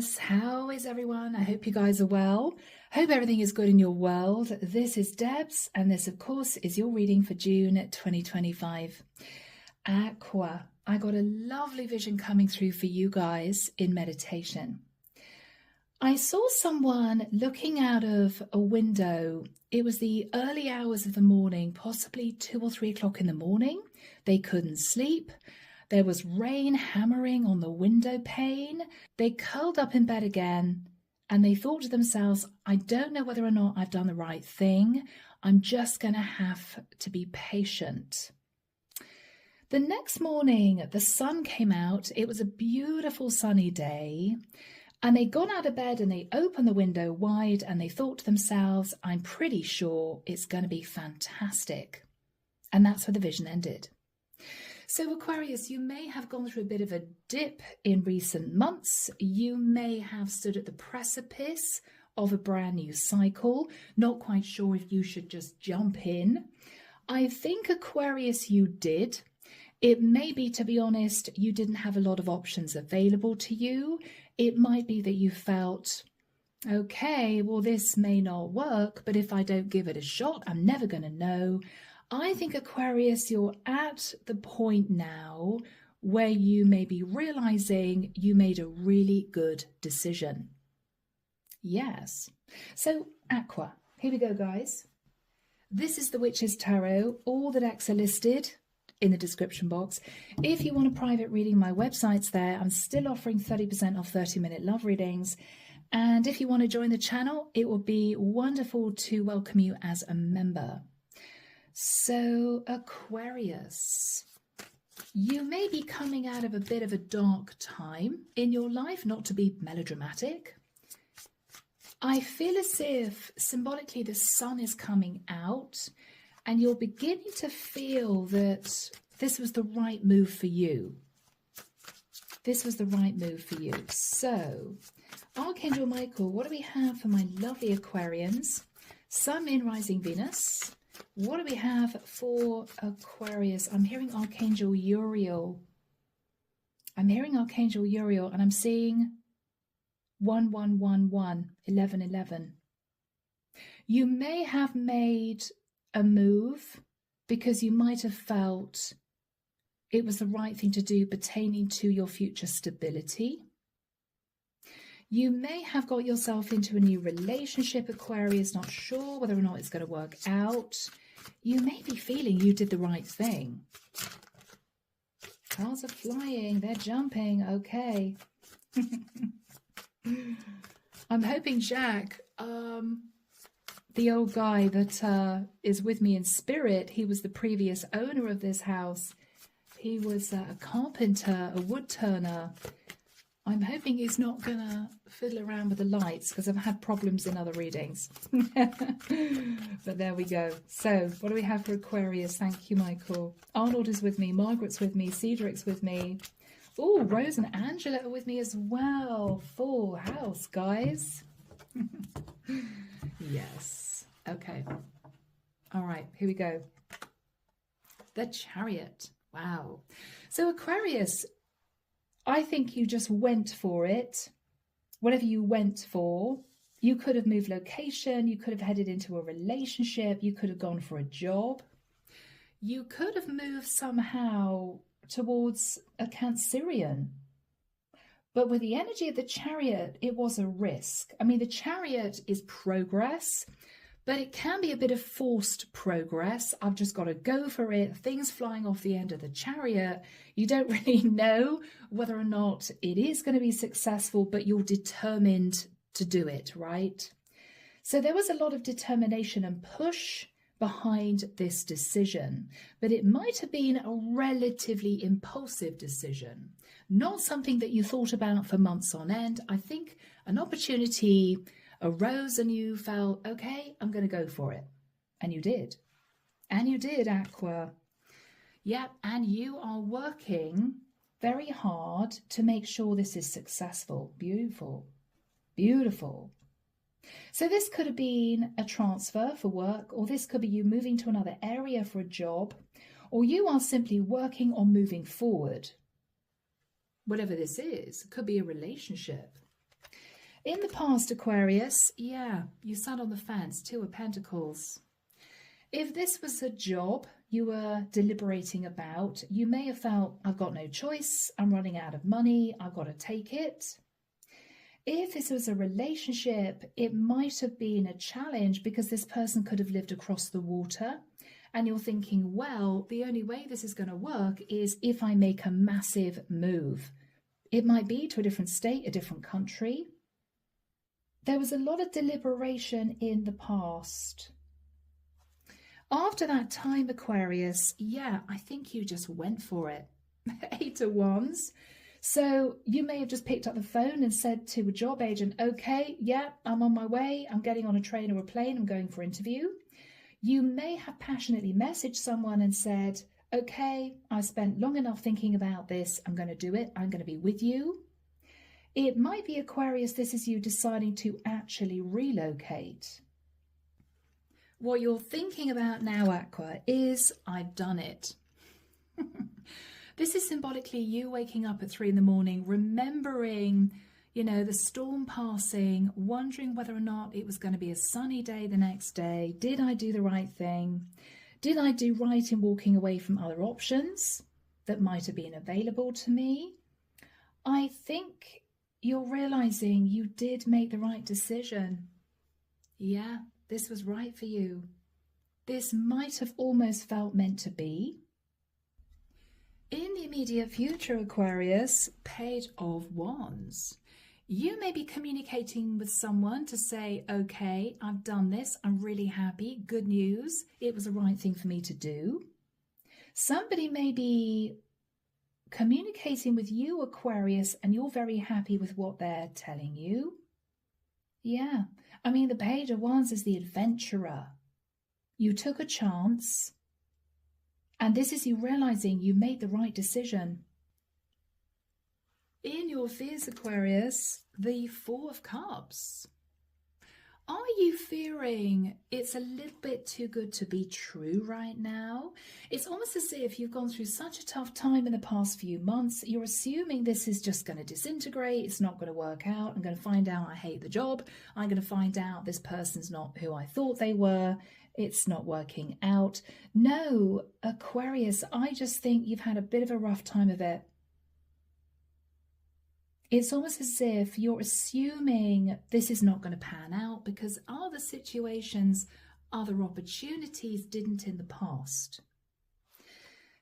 Aquarius, how is everyone? I hope you guys are well. Hope everything is good in your world. This is Debs, and this, of course, is your reading for June 2025. Aqua, I got a lovely vision coming through for you guys in meditation. I saw someone looking out of a window. It was the early hours of the morning, possibly 2 or 3 o'clock in the morning. They couldn't sleep. There was rain hammering on the window pane. They curled up in bed again and they thought to themselves, I don't know whether or not I've done the right thing. I'm just going to have to be patient. The next morning, the sun came out. It was a beautiful sunny day. And they got out of bed and they opened the window wide and they thought to themselves, I'm pretty sure it's going to be fantastic. And that's where the vision ended. So Aquarius, you may have gone through a bit of a dip in recent months. You may have stood at the precipice of a brand new cycle, not quite sure if you should just jump in. I think Aquarius, you did. It may be, to be honest, you didn't have a lot of options available to you. It might be that you felt, okay, well, this may not work, but if I don't give it a shot, I'm never going to know. I think, Aquarius, you're at the point now where you may be realizing you made a really good decision. Yes. So, Aqua, here we go, guys. This is the Witch's Tarot. All the decks are listed in the description box. If you want a private reading, my website's there. I'm still offering 30% off 30-minute love readings. And if you want to join the channel, it will be wonderful to welcome you as a member. So, Aquarius, you may be coming out of a bit of a dark time in your life, not to be melodramatic. I feel as if symbolically the sun is coming out and you're beginning to feel that this was the right move for you. This was the right move for you. So, Archangel Michael, what do we have for my lovely Aquarians? Sun, Moon, Rising, Venus. What do we have for Aquarius? I'm hearing Archangel Uriel. I'm hearing Archangel Uriel and I'm seeing 1111, 1111. You may have made a move because you might have felt it was the right thing to do pertaining to your future stability. You may have got yourself into a new relationship, Aquarius, not sure whether or not it's going to work out. You may be feeling you did the right thing. Cars are flying, they're jumping, okay. I'm hoping Jack, the old guy that is with me in spirit, he was the previous owner of this house. He was a carpenter, a wood turner. I'm hoping he's not going to fiddle around with the lights because I've had problems in other readings. But there we go. So what do we have for Aquarius? Thank you, Michael. Arnold is with me. Margaret's with me. Cedric's with me. Oh, Rose and Angela are with me as well. Full house, guys. Yes. Okay. All right, here we go. The Chariot. Wow. So Aquarius, I think you just went for it. Whatever you went for, you could have moved location, you could have headed into a relationship, you could have gone for a job. You could have moved somehow towards a Cancerian. But with the energy of the Chariot, it was a risk. I mean, the Chariot is progress, but it can be a bit of forced progress. I've just got to go for it. Things flying off the end of the Chariot. You don't really know whether or not it is going to be successful, but you're determined to do it, right? So there was a lot of determination and push behind this decision, but it might have been a relatively impulsive decision, not something that you thought about for months on end. I think an opportunity arose and you felt, okay, I'm going to go for it. And you did. And you did, Aqua. Yep, and you are working very hard to make sure this is successful. Beautiful. Beautiful. So this could have been a transfer for work, or this could be you moving to another area for a job, or you are simply working on moving forward. Whatever this is, it could be a relationship. In the past, Aquarius, yeah, you sat on the fence, Two of Pentacles. If this was a job you were deliberating about, you may have felt, I've got no choice, I'm running out of money, I've got to take it. If this was a relationship, it might have been a challenge because this person could have lived across the water. And you're thinking, well, the only way this is going to work is if I make a massive move. It might be to a different state, a different country. There was a lot of deliberation in the past. After that time, Aquarius, yeah, I think you just went for it. 8 of Wands. So you may have just picked up the phone and said to a job agent, okay, yeah, I'm on my way. I'm getting on a train or a plane. I'm going for interview. You may have passionately messaged someone and said, okay, I spent long enough thinking about this. I'm going to do it. I'm going to be with you. It might be, Aquarius, this is you deciding to actually relocate. What you're thinking about now, Aqua, is I've done it. This is symbolically you waking up at 3 in the morning, remembering, you know, the storm passing, wondering whether or not it was going to be a sunny day the next day. Did I do the right thing? Did I do right in walking away from other options that might have been available to me? I think you're realizing you did make the right decision. Yeah, this was right for you. This might have almost felt meant to be. In the immediate future, Aquarius, Page of Wands. You may be communicating with someone to say, okay, I've done this. I'm really happy. Good news. It was the right thing for me to do. Somebody may be communicating with you, Aquarius, and you're very happy with what they're telling you. Yeah, I mean, the Page of Wands is the adventurer. You took a chance, and this is you realizing you made the right decision. In your fears, Aquarius, the Four of Cups. Are you fearing it's a little bit too good to be true right now? It's almost as if you've gone through such a tough time in the past few months. You're assuming this is just going to disintegrate. It's not going to work out. I'm going to find out I hate the job. I'm going to find out this person's not who I thought they were. It's not working out. No, Aquarius, I just think you've had a bit of a rough time of it. It's almost as if you're assuming this is not going to pan out because other situations, other opportunities didn't in the past.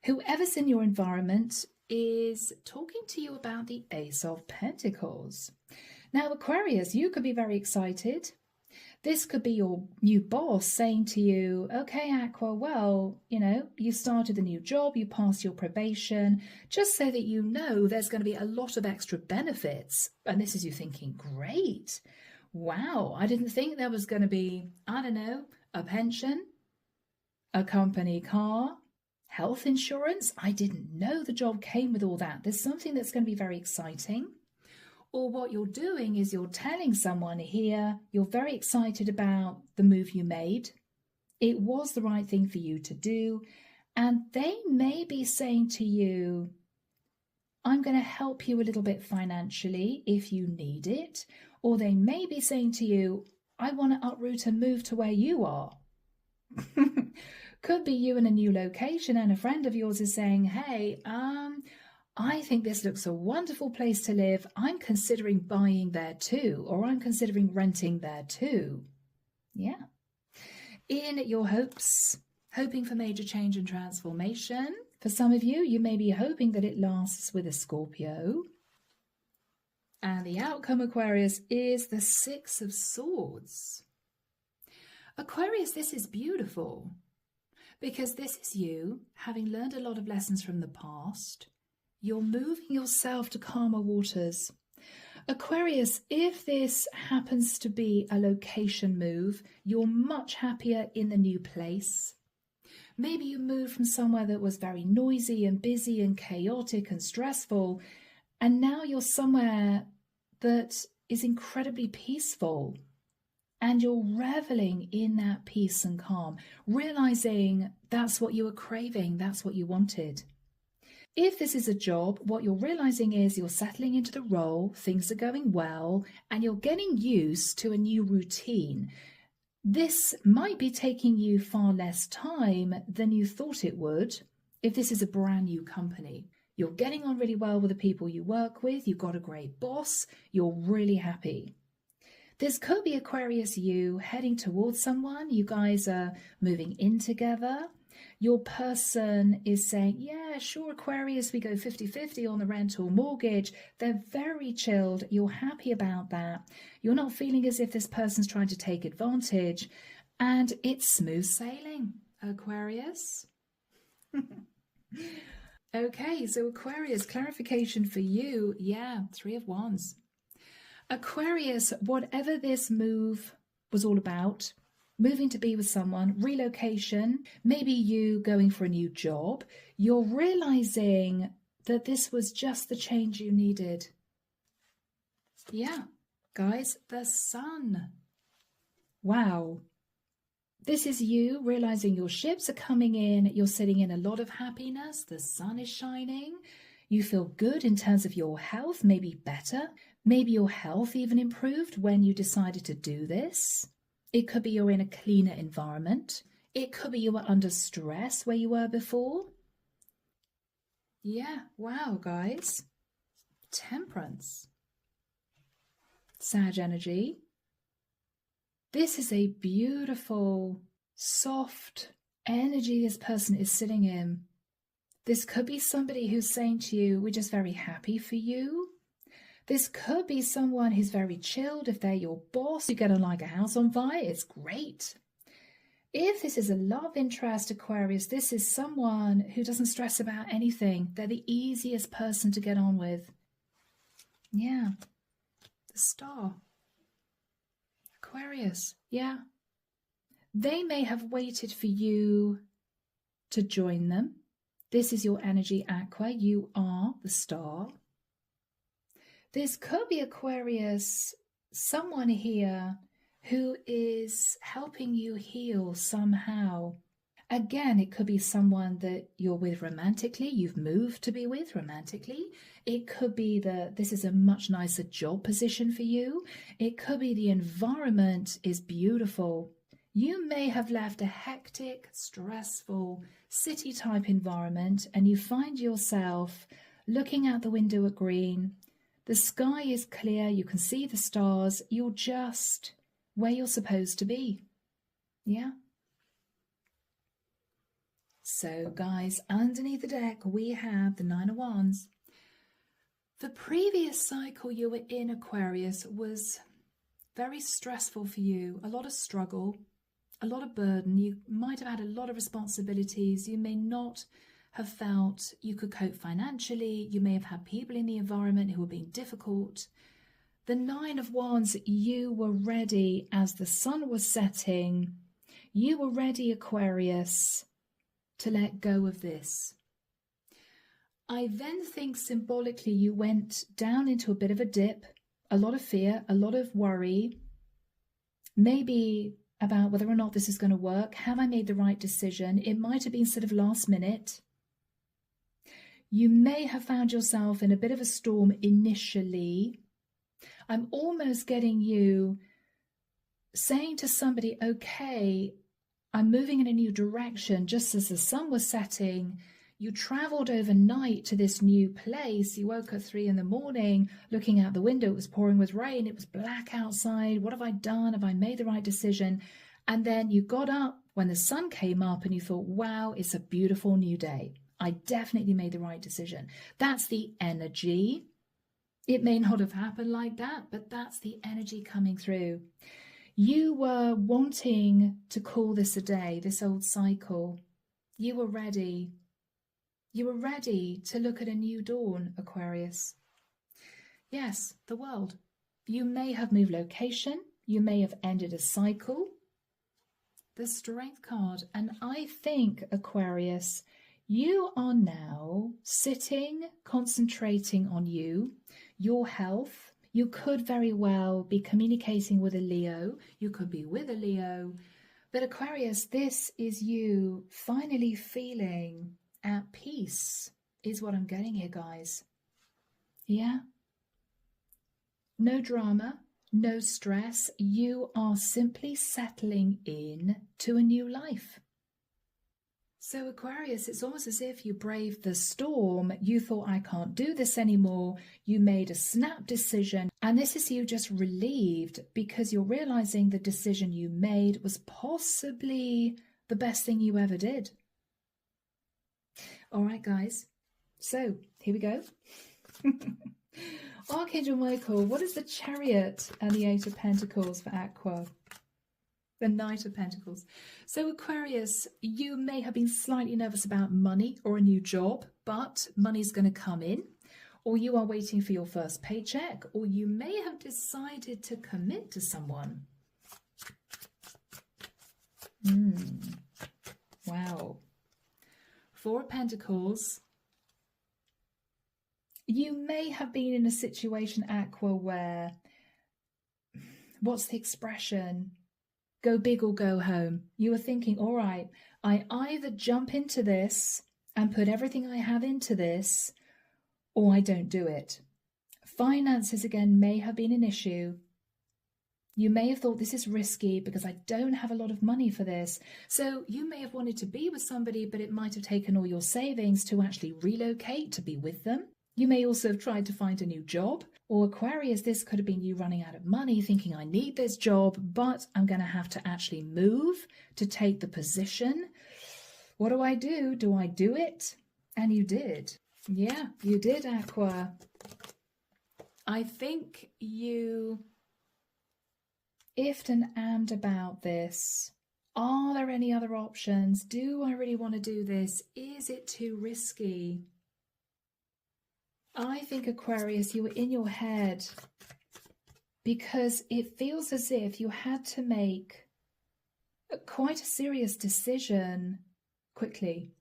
Whoever's in your environment is talking to you about the Ace of Pentacles. Now, Aquarius, you could be very excited. This could be your new boss saying to you, okay, Aqua, well, you know, you started a new job, you passed your probation, just so that you know there's going to be a lot of extra benefits. And this is you thinking, great. Wow, I didn't think there was going to be, I don't know, a pension, a company car, health insurance. I didn't know the job came with all that. There's something that's going to be very exciting. Or what you're doing is you're telling someone here, you're very excited about the move you made. It was the right thing for you to do. And they may be saying to you, I'm going to help you a little bit financially if you need it. Or they may be saying to you, I want to uproot and move to where you are. Could be you in a new location and a friend of yours is saying, hey, I think this looks a wonderful place to live. I'm considering buying there too, or I'm considering renting there too. Yeah. In your hopes, hoping for major change and transformation. For some of you, you may be hoping that it lasts with a Scorpio. And the outcome, Aquarius, is the Six of Swords. Aquarius, this is beautiful because this is you having learned a lot of lessons from the past. You're moving yourself to calmer waters. Aquarius, if this happens to be a location move, you're much happier in the new place. Maybe you moved from somewhere that was very noisy and busy and chaotic and stressful, and now you're somewhere that is incredibly peaceful. And you're reveling in that peace and calm, realizing that's what you were craving, that's what you wanted. If this is a job, what you're realizing is you're settling into the role, things are going well, and you're getting used to a new routine. This might be taking you far less time than you thought it would if this is a brand new company. You're getting on really well with the people you work with, you've got a great boss, you're really happy. This could be Aquarius you heading towards someone, you guys are moving in together. Your person is saying, yeah, sure, Aquarius, we go 50-50 on the rental mortgage. They're very chilled. You're happy about that. You're not feeling as if this person's trying to take advantage. And it's smooth sailing, Aquarius. Okay, so Aquarius, clarification for you. Yeah, 3 of Wands. Aquarius, whatever this move was all about, moving to be with someone, relocation, maybe you going for a new job, you're realizing that this was just the change you needed. Yeah, guys, the sun. Wow. This is you realizing your ships are coming in, you're sitting in a lot of happiness, the sun is shining, you feel good in terms of your health, maybe better, maybe your health even improved when you decided to do this. It could be you're in a cleaner environment. It could be you were under stress where you were before. Yeah, wow, guys. Temperance. Sag energy. This is a beautiful, soft energy this person is sitting in. This could be somebody who's saying to you, we're just very happy for you. This could be someone who's very chilled. If they're your boss, you get on like a house on fire. It's great. If this is a love interest, Aquarius, this is someone who doesn't stress about anything. They're the easiest person to get on with. Yeah. The star. Aquarius. Yeah. They may have waited for you to join them. This is your energy, Aqua. You are the star. This could be Aquarius, someone here who is helping you heal somehow. Again, it could be someone that you're with romantically, you've moved to be with romantically. It could be that this is a much nicer job position for you. It could be the environment is beautiful. You may have left a hectic, stressful, city-type environment and you find yourself looking out the window at green. The sky is clear, you can see the stars, you're just where you're supposed to be. Yeah? So guys, underneath the deck we have the 9 of Wands. The previous cycle you were in, Aquarius, was very stressful for you. A lot of struggle, a lot of burden. You might have had a lot of responsibilities. You may not have felt you could cope financially. You may have had people in the environment who were being difficult. The 9 of Wands, you were ready as the sun was setting. You were ready, Aquarius, to let go of this. I then think symbolically you went down into a bit of a dip, a lot of fear, a lot of worry, maybe about whether or not this is going to work. Have I made the right decision? It might have been sort of last minute. You may have found yourself in a bit of a storm initially. I'm almost getting you saying to somebody, okay, I'm moving in a new direction. Just as the sun was setting, you traveled overnight to this new place. You woke at 3 in the morning, looking out the window. It was pouring with rain. It was black outside. What have I done? Have I made the right decision? And then you got up when the sun came up and you thought, wow, it's a beautiful new day. I definitely made the right decision. That's the energy. It may not have happened like that, but that's the energy coming through. You were wanting to call this a day, this old cycle. You were ready. You were ready to look at a new dawn, Aquarius. Yes, the world. You may have moved location. You may have ended a cycle. The Strength card. And I think, Aquarius, you are now sitting, concentrating on you, your health. You could very well be communicating with a Leo. You could be with a Leo. But Aquarius, this is you finally feeling at peace is what I'm getting here, guys. Yeah. No drama, no stress. You are simply settling in to a new life. So Aquarius, it's almost as if you braved the storm. You thought, I can't do this anymore. You made a snap decision. And this is you just relieved because you're realizing the decision you made was possibly the best thing you ever did. All right, guys. So here we go. Archangel Michael, what is the Chariot and the Eight of Pentacles for Aqua? The Knight of Pentacles. So Aquarius, you may have been slightly nervous about money or a new job, but money's going to come in, or you are waiting for your first paycheck, or you may have decided to commit to someone. Wow. Four of Pentacles. You may have been in a situation, Aqua, where, what's the expression? Go big or go home. You were thinking, all right, I either jump into this and put everything I have into this, or I don't do it. Finances, again, may have been an issue. You may have thought this is risky because I don't have a lot of money for this. So you may have wanted to be with somebody, but it might have taken all your savings to actually relocate to be with them. You may also have tried to find a new job. Or Aquarius, this could have been you running out of money, thinking I need this job, but I'm going to have to actually move to take the position. What do I do? Do I do it? And you did. Yeah, you did, Aqua. I think you ifed and ammed about this. Are there any other options? Do I really want to do this? Is it too risky? I think, Aquarius, you were in your head because it feels as if you had to make quite a serious decision quickly.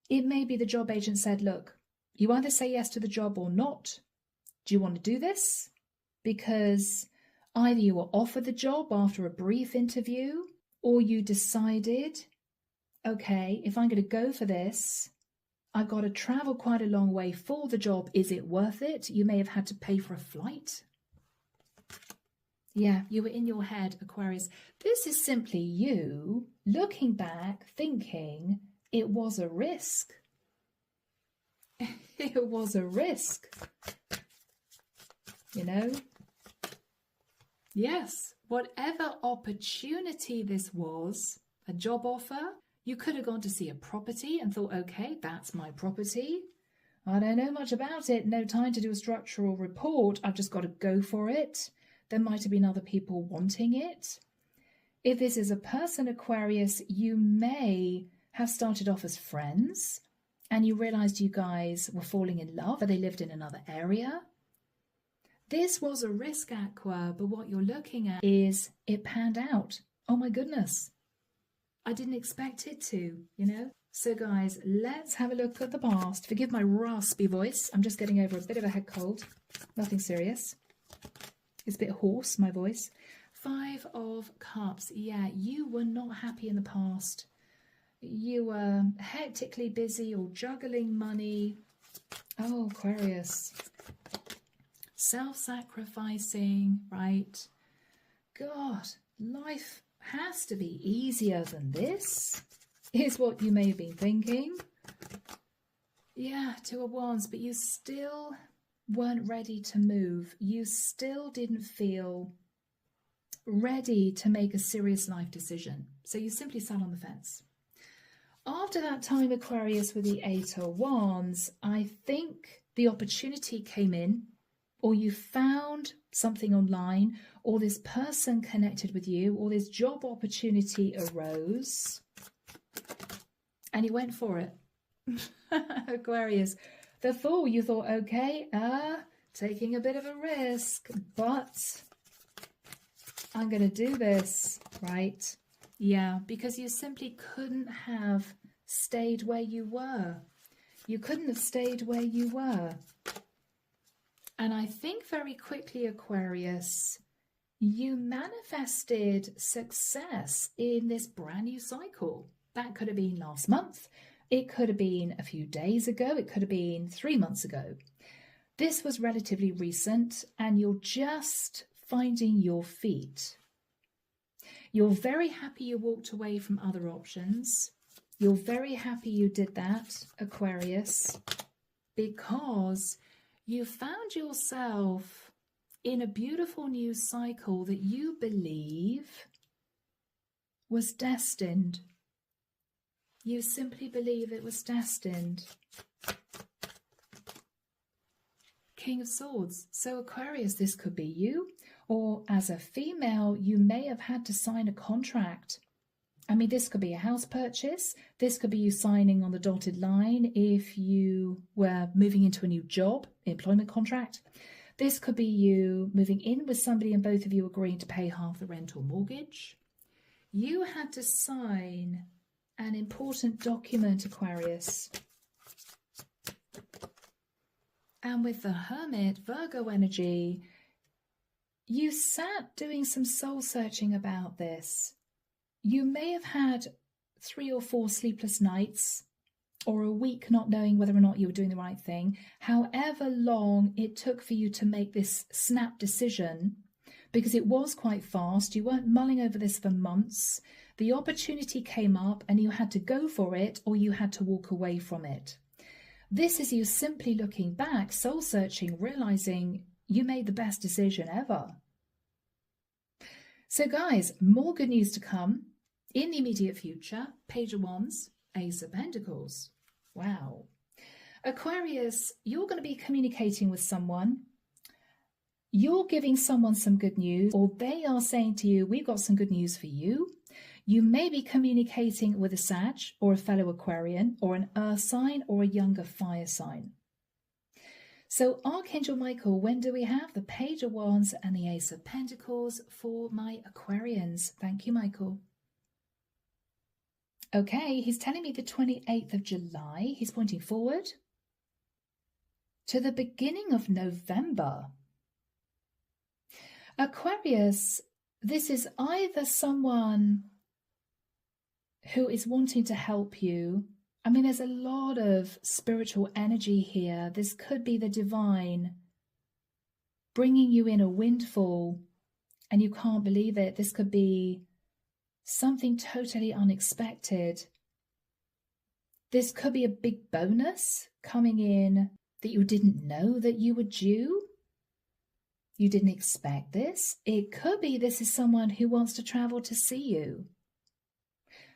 It may be the job agent said, look, you either say yes to the job or not. Do you want to do this? Because either you were offered the job after a brief interview, or you decided, okay, if I'm going to go for this, I've got to travel quite a long way for the job. Is it worth it? You may have had to pay for a flight. Yeah, you were in your head, Aquarius. This is simply you looking back, thinking it was a risk. It was a risk. You know? Yes, whatever opportunity this was, a job offer, you could have gone to see a property and thought, okay, that's my property. I don't know much about it. No time to do a structural report. I've just got to go for it. There might have been other people wanting it. If this is a person, Aquarius, you may have started off as friends and you realized you guys were falling in love, or they lived in another area. This was a risk, Aqua, but what you're looking at is it panned out. Oh my goodness. I didn't expect it to, you know? So guys, let's have a look at the past. Forgive my raspy voice. I'm just getting over a bit of a head cold. Nothing serious. It's a bit hoarse, my voice. 5 of Cups. Yeah, you were not happy in the past. You were hectically busy or juggling money. Oh, Aquarius. Self-sacrificing, right? God, life has to be easier than this, is what you may have been thinking. Yeah, 2 of Wands, but you still weren't ready to move. You still didn't feel ready to make a serious life decision. So you simply sat on the fence. After that time, Aquarius, with the 8 of Wands, I think the opportunity came in, or you found something online, or this person connected with you, or this job opportunity arose, and you went for it. Aquarius, the Fool, you thought, okay, taking a bit of a risk, but I'm going to do this, right? Yeah, because you simply couldn't have stayed where you were. You couldn't have stayed where you were. And I think very quickly, Aquarius, you manifested success in this brand new cycle. That could have been last month. It could have been a few days ago. It could have been 3 months ago. This was relatively recent, and you're just finding your feet. You're very happy you walked away from other options. You're very happy you did that, Aquarius, because you found yourself in a beautiful new cycle that you believe was destined. You simply believe it was destined. King of Swords. So Aquarius, this could be you, or as a female, you may have had to sign a contract. I mean, this could be a house purchase. This could be you signing on the dotted line if you were moving into a new job, employment contract. This could be you moving in with somebody and both of you agreeing to pay half the rent or mortgage. You had to sign an important document, Aquarius. And with the Hermit, Virgo energy, you sat doing some soul searching about this. You may have had 3 or 4 sleepless nights or a week not knowing whether or not you were doing the right thing. However long it took for you to make this snap decision, because it was quite fast. You weren't mulling over this for months. The opportunity came up and you had to go for it, or you had to walk away from it. This is you simply looking back, soul searching, realizing you made the best decision ever. So guys, more good news to come in the immediate future. Page of Wands, Ace of Pentacles. Wow. Aquarius, you're going to be communicating with someone. You're giving someone some good news, or they are saying to you, we've got some good news for you. You may be communicating with a Sag or a fellow Aquarian or an Earth sign or a younger fire sign. So Archangel Michael, when do we have the Page of Wands and the Ace of Pentacles for my Aquarians? Thank you, Michael. Okay, he's telling me the 28th of July. He's pointing forward to the beginning of November. Aquarius, this is either someone who is wanting to help you. I mean, there's a lot of spiritual energy here. This could be the divine bringing you in a windfall and you can't believe it. This could be something totally unexpected. This could be a big bonus coming in that you didn't know that you were due. You didn't expect this. It could be this is someone who wants to travel to see you.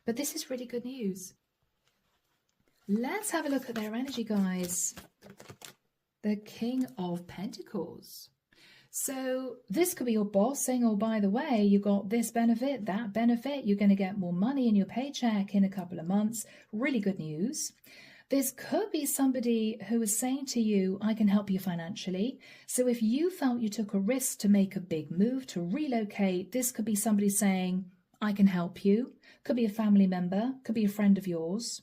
But this is really good news. Let's have a look at their energy, guys. The King of Pentacles. So this could be your boss saying, oh, by the way, you got this benefit, that benefit. You're going to get more money in your paycheck in a couple of months. Really good news. This could be somebody who is saying to you, I can help you financially. So if you felt you took a risk to make a big move, to relocate, this could be somebody saying, I can help you. Could be a family member, could be a friend of yours.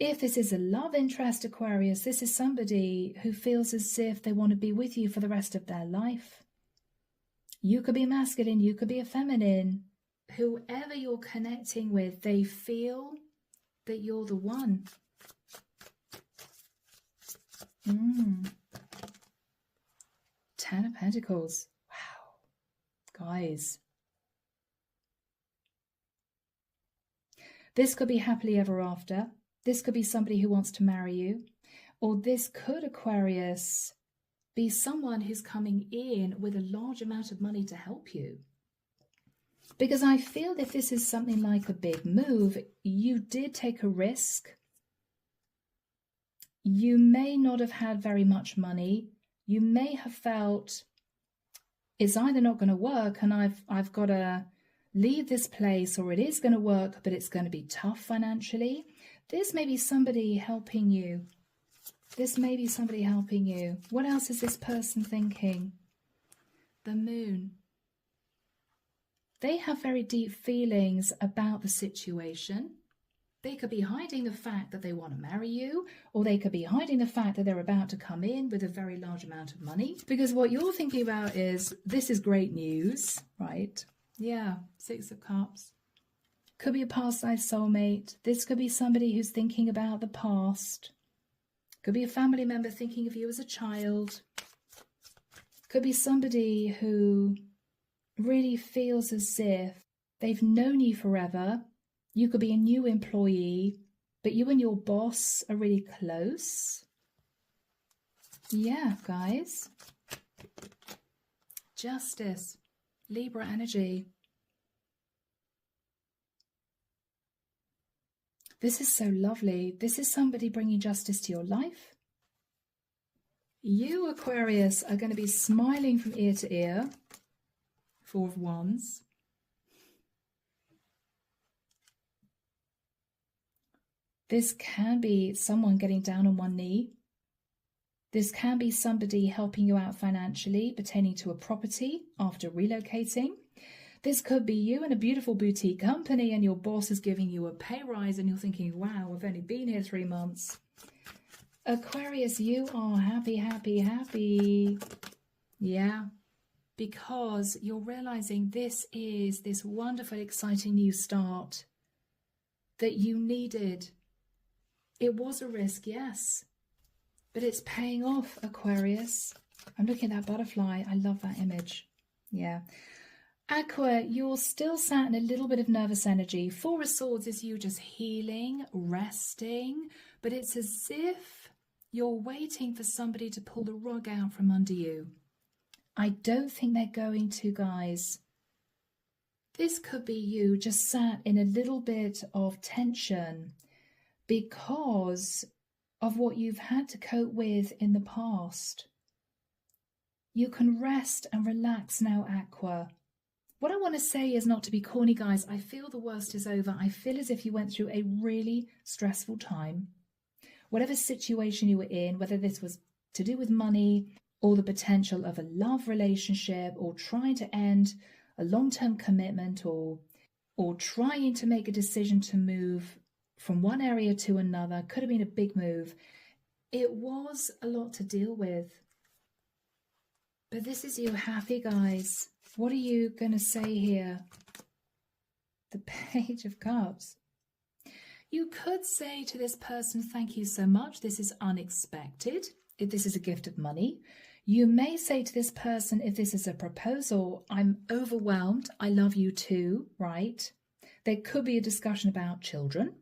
If this is a love interest, Aquarius, this is somebody who feels as if they want to be with you for the rest of their life. You could be masculine, you could be a feminine. Whoever you're connecting with, they feel that you're the one. Ten of Pentacles. Wow. Guys. This could be happily ever after. This could be somebody who wants to marry you. Or this could, Aquarius, be someone who's coming in with a large amount of money to help you. Because I feel if this is something like a big move, you did take a risk. You may not have had very much money. You may have felt it's either not going to work and I've got to leave this place, or it is going to work, but it's going to be tough financially. This may be somebody helping you. This may be somebody helping you. What else is this person thinking? The Moon. They have very deep feelings about the situation. They could be hiding the fact that they want to marry you, or they could be hiding the fact that they're about to come in with a very large amount of money. Because what you're thinking about is, this is great news, right? Yeah, Six of Cups. Could be a past life soulmate. This could be somebody who's thinking about the past. Could be a family member thinking of you as a child. Could be somebody who really feels as if they've known you forever. You could be a new employee, but you and your boss are really close. Yeah, guys. Justice. Libra energy. This is so lovely. This is somebody bringing justice to your life. You, Aquarius, are going to be smiling from ear to ear. Four of Wands. This can be someone getting down on one knee. This can be somebody helping you out financially pertaining to a property after relocating. This could be you in a beautiful boutique company and your boss is giving you a pay rise and you're thinking, wow, I've only been here 3 months. Aquarius, you are happy, happy, happy. Yeah, because you're realizing this is this wonderful, exciting new start that you needed. It was a risk, yes, but it's paying off, Aquarius. I'm looking at that butterfly. I love that image. Yeah. Aqua, you're still sat in a little bit of nervous energy. Four of Swords is you just healing, resting, but it's as if you're waiting for somebody to pull the rug out from under you. I don't think they're going to, guys. This could be you just sat in a little bit of tension because of what you've had to cope with in the past. You can rest and relax now, Aqua. What I want to say is not to be corny, guys. I feel the worst is over. I feel as if you went through a really stressful time. Whatever situation you were in, whether this was to do with money or the potential of a love relationship or trying to end a long-term commitment or trying to make a decision to move from one area to another, could have been a big move. It was a lot to deal with. But this is you happy, guys. What are you going to say here? The Page of Cups. You could say to this person, thank you so much. This is unexpected. If this is a gift of money. You may say to this person, if this is a proposal, I'm overwhelmed. I love you too, right? There could be a discussion about children.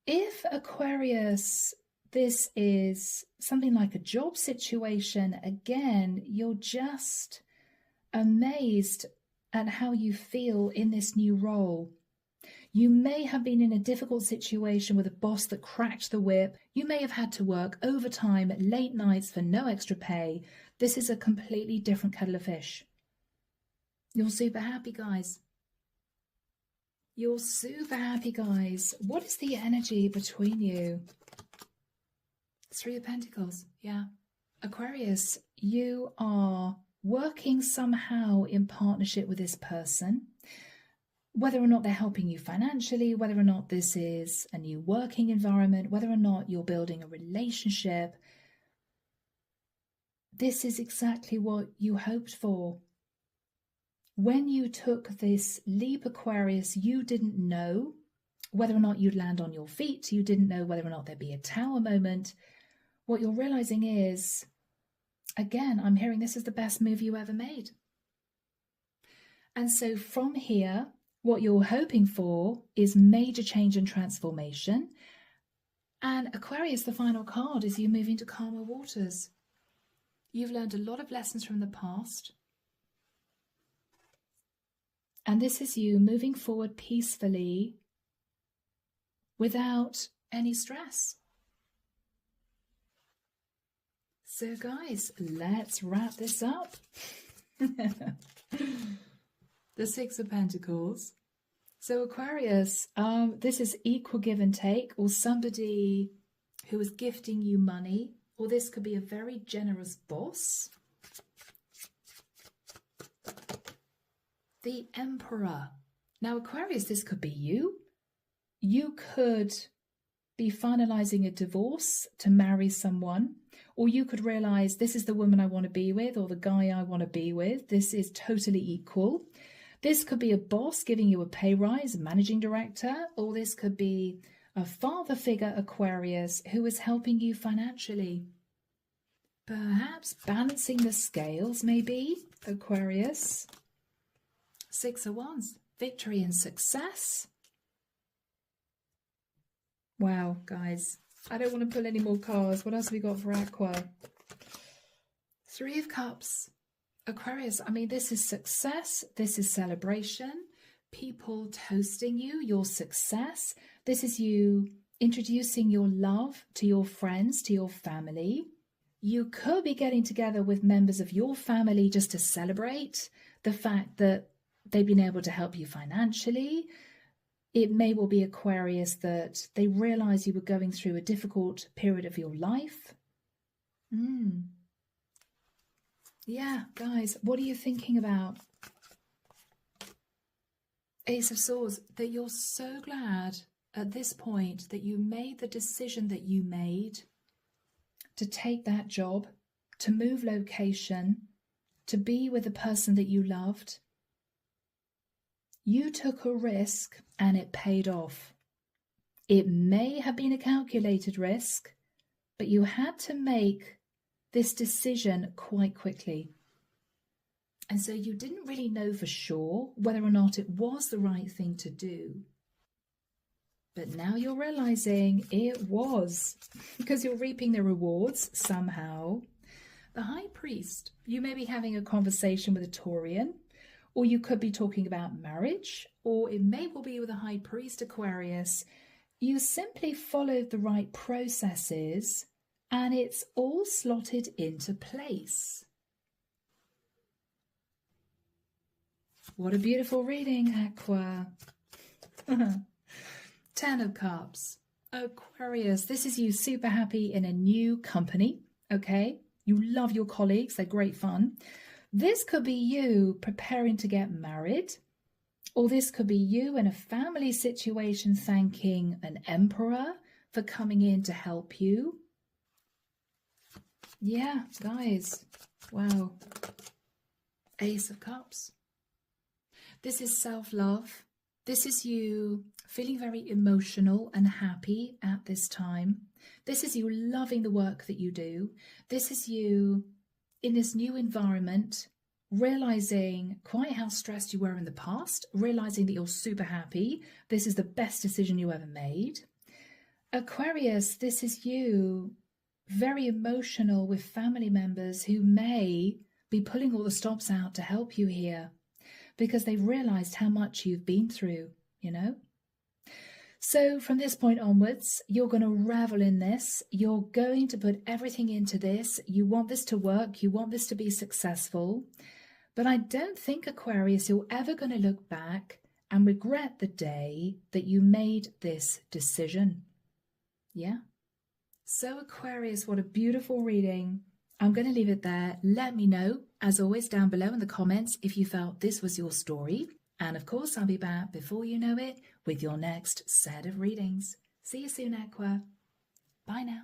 If Aquarius, this is something like a job situation, again, you're just amazed at how you feel in this new role. You may have been in a difficult situation with a boss that cracked the whip. You may have had to work overtime, late nights for no extra pay. This is a completely different kettle of fish. You're super happy, guys. You're super happy, guys. What is the energy between you? Three of Pentacles, yeah. Aquarius, you are working somehow in partnership with this person, whether or not they're helping you financially, whether or not this is a new working environment, whether or not you're building a relationship. This is exactly what you hoped for. When you took this leap, Aquarius, you didn't know whether or not you'd land on your feet. You didn't know whether or not there'd be a tower moment. What you're realizing is, again, I'm hearing this is the best move you ever made. And so from here, what you're hoping for is major change and transformation. And Aquarius, the final card, is you moving to calmer waters. You've learned a lot of lessons from the past. And this is you moving forward peacefully without any stress. So guys, let's wrap this up. The Six of Pentacles. So Aquarius, this is equal give and take, or somebody who is gifting you money, or this could be a very generous boss. The Emperor. Now Aquarius, this could be you. You could be finalizing a divorce to marry someone, or you could realize this is the woman I want to be with or the guy I want to be with. This is totally equal. This could be a boss giving you a pay rise, a managing director, or this could be a father figure, Aquarius, who is helping you financially. Perhaps balancing the scales, maybe, Aquarius. 6 of Wands, victory and success. Wow, guys, I don't want to pull any more cards. What else have we got for Aqua? 3 of Cups. Aquarius, I mean, this is success. This is celebration. People toasting you, your success. This is you introducing your love to your friends, to your family. You could be getting together with members of your family just to celebrate the fact that they've been able to help you financially. It may well be, Aquarius, that they realize you were going through a difficult period of your life. Yeah, guys, what are you thinking about? Ace of Swords, that you're so glad at this point that you made the decision that you made to take that job, to move location, to be with the person that you loved. You took a risk and it paid off. It may have been a calculated risk, but you had to make this decision quite quickly. And so you didn't really know for sure whether or not it was the right thing to do. But now you're realizing it was, because you're reaping the rewards somehow. The High Priest, you may be having a conversation with a Taurian, or you could be talking about marriage, or it may well be with a High Priest, Aquarius. You simply followed the right processes and it's all slotted into place. What a beautiful reading, Aqua. 10 of Cups. Aquarius, this is you super happy in a new company, okay? You love your colleagues, they're great fun. This could be you preparing to get married, or this could be you in a family situation thanking an emperor for coming in to help you. Yeah, guys, wow. Ace of Cups. This is self-love. This is you feeling very emotional and happy at this time. This is you loving the work that you do. This is you in this new environment, realizing quite how stressed you were in the past, realizing that you're super happy. This is the best decision you ever made. Aquarius, this is you very emotional with family members who may be pulling all the stops out to help you here because they've realized how much you've been through, you know? So from this point onwards, you're going to revel in this. You're going to put everything into this. You want this to work. You want this to be successful. But I don't think, Aquarius, you're ever going to look back and regret the day that you made this decision. Yeah? So, Aquarius, what a beautiful reading. I'm going to leave it there. Let me know, as always, down below in the comments if you felt this was your story. And of course, I'll be back before you know it with your next set of readings. See you soon, Aqua. Bye now.